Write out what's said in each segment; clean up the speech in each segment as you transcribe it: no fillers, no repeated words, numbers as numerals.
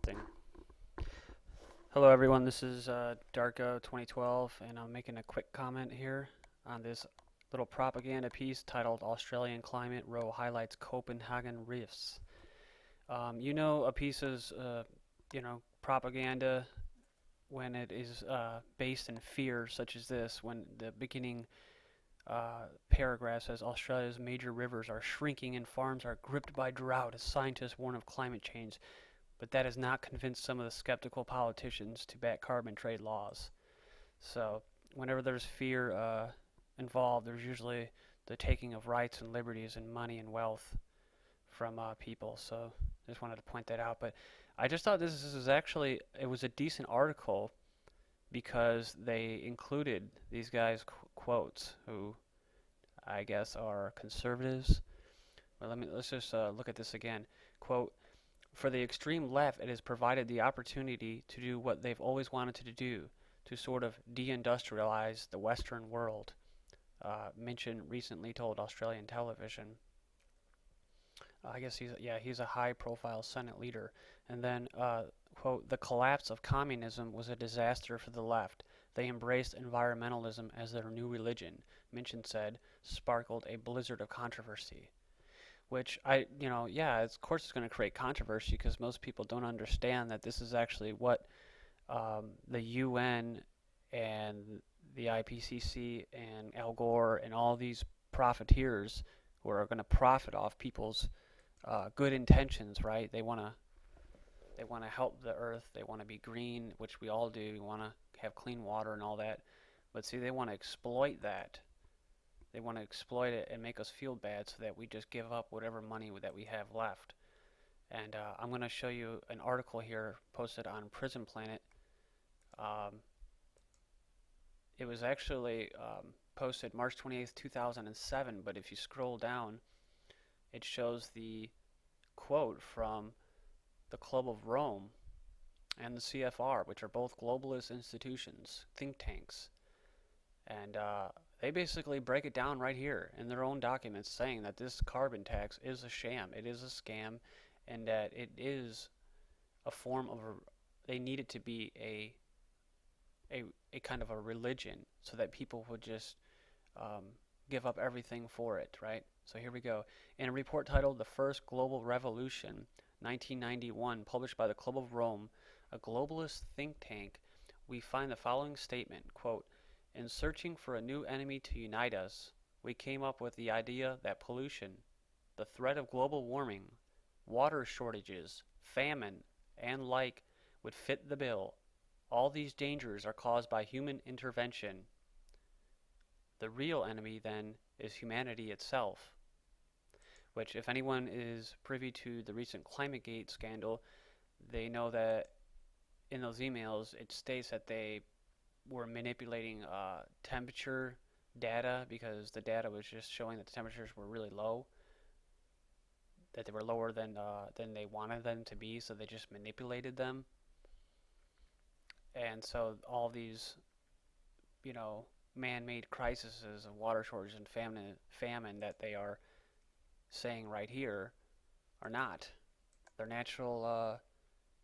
Thing. Hello, everyone. This is Darko 2012, and I'm making a quick comment here on this little propaganda piece titled "Australian Climate Row Highlights Copenhagen Rifts." A piece is, propaganda when it is based in fear, such as this, when the beginning paragraph says Australia's major rivers are shrinking and farms are gripped by drought as scientists warn of climate change. But that has not convinced some of the skeptical politicians to back carbon trade laws. So, whenever there's fear involved, there's usually the taking of rights and liberties and money and wealth from people. So, I just wanted to point that out. But I just thought this is actually, it was a decent article because they included these guys' quotes, who I guess are conservatives. But let's just look at this again. Quote, for the extreme left, it has provided the opportunity to do what they've always wanted to do, to sort of deindustrialize the Western world. Minchin recently told Australian television. I guess he's a high-profile Senate leader. And then, quote, the collapse of communism was a disaster for the left. They embraced environmentalism as their new religion, Minchin said, sparkled a blizzard of controversy. Which of course it's going to create controversy because most people don't understand that this is actually what the UN and the IPCC and Al Gore and all these profiteers who are going to profit off people's good intentions, right? They want to help the earth. They want to be green, which we all do. We want to have clean water and all that. But see, they want to exploit that. They want to exploit it and make us feel bad so that we just give up whatever money that we have left. And I'm going to show you an article here posted on Prison Planet. It was actually posted March 28th, 2007, but if you scroll down, it shows the quote from the Club of Rome and the CFR, which are both globalist institutions, think tanks. And they basically break it down right here in their own documents, saying that this carbon tax is a sham, it is a scam, and that it is a form of they need it to be a kind of a religion so that people would just give up everything for it, right? So here we go. In a report titled The First Global Revolution, 1991, published by the Club of Rome, a globalist think tank, we find the following statement, quote, in searching for a new enemy to unite us, we came up with the idea that pollution, the threat of global warming, water shortages, famine, and like would fit the bill. All these dangers are caused by human intervention. The real enemy, then, is humanity itself. Which, if anyone is privy to the recent Climategate scandal, they know that in those emails it states that they were manipulating temperature data because the data was just showing that the temperatures were really low, that they were lower than they wanted them to be, so they just manipulated them. And so all these, man-made crises of water shortage and famine that they are saying right here are not. They're natural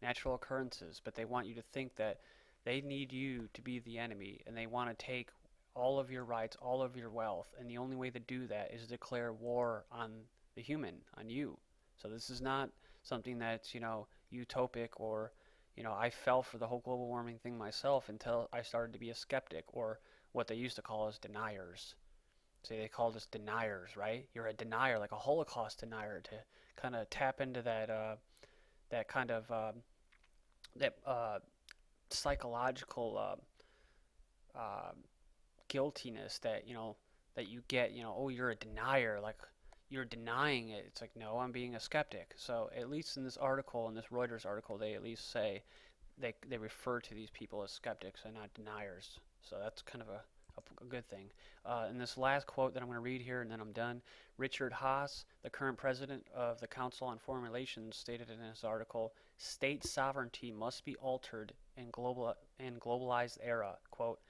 occurrences, but they want you to think that they need you to be the enemy, and they want to take all of your rights, all of your wealth, and the only way to do that is declare war on the human, on you. So this is not something that's, utopic or, I fell for the whole global warming thing myself until I started to be a skeptic, or what they used to call as deniers. See, they called us deniers, right? You're a denier, like a Holocaust denier, to kind of tap into that kind of psychological guiltiness that that you get. Oh, you're a denier, like you're denying it. It's like, no, I'm being a skeptic. So at least in this article, in this Reuters article, they at least say they refer to these people as skeptics and not deniers. So that's kind of a good thing. In this last quote that I'm going to read here, and then I'm done, Richard Haas, the current president of the Council on Foreign Relations, stated in his article, state sovereignty must be altered in globalized era, quote,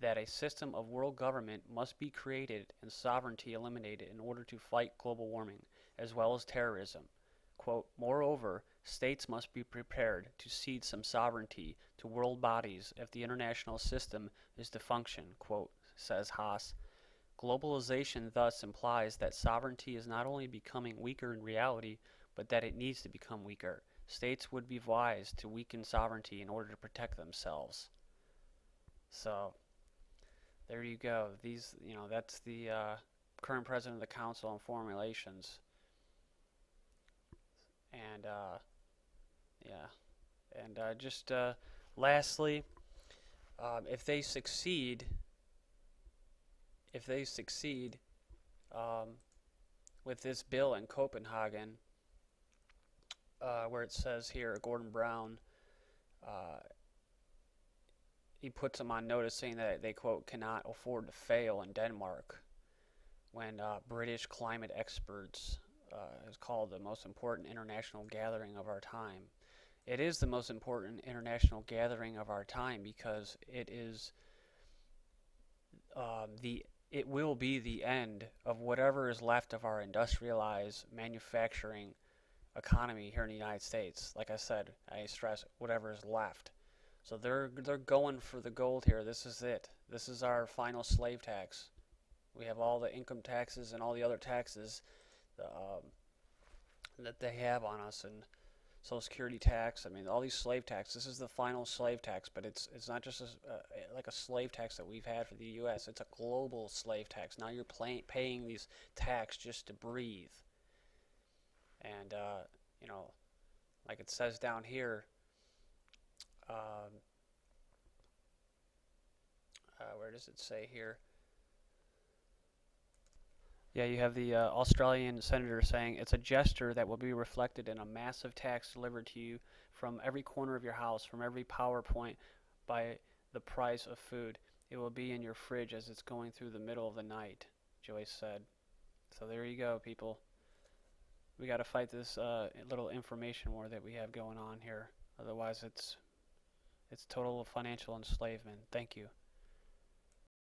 that a system of world government must be created and sovereignty eliminated in order to fight global warming, as well as terrorism. quote, "Moreover, states must be prepared to cede some sovereignty to world bodies if the international system is to function," quote, says Haas. Globalization thus implies that sovereignty is not only becoming weaker in reality, but that it needs to become weaker. States would be wise to weaken sovereignty in order to protect themselves. So, there you go. That's the current president of the Council on Foreign Relations. And, yeah. And just lastly, if they succeed, with this bill in Copenhagen, where it says here, Gordon Brown, he puts them on notice saying that they, quote, "cannot afford to fail" in Denmark, when British climate experts is called the most important international gathering of our time. It is the most important international gathering of our time because it is it will be the end of whatever is left of our industrialized manufacturing economy here in the United States. Like I said, I stress whatever is left. So they're going for the gold here. This is it. This is our final slave tax. We have all the income taxes and all the other taxes that they have on us, and Social Security tax. I mean, all these slave taxes. This is the final slave tax, but it's not just like a slave tax that we've had for the U.S. It's a global slave tax. Now you're paying these tax just to breathe. And like it says down here, where does it say here? Yeah, you have the Australian senator saying it's a gesture that will be reflected in a massive tax delivered to you from every corner of your house, from every PowerPoint, by the price of food. It will be in your fridge as it's going through the middle of the night, Joyce said. So there you go, people. We got to fight this little information war that we have going on here. Otherwise, it's total financial enslavement. Thank you.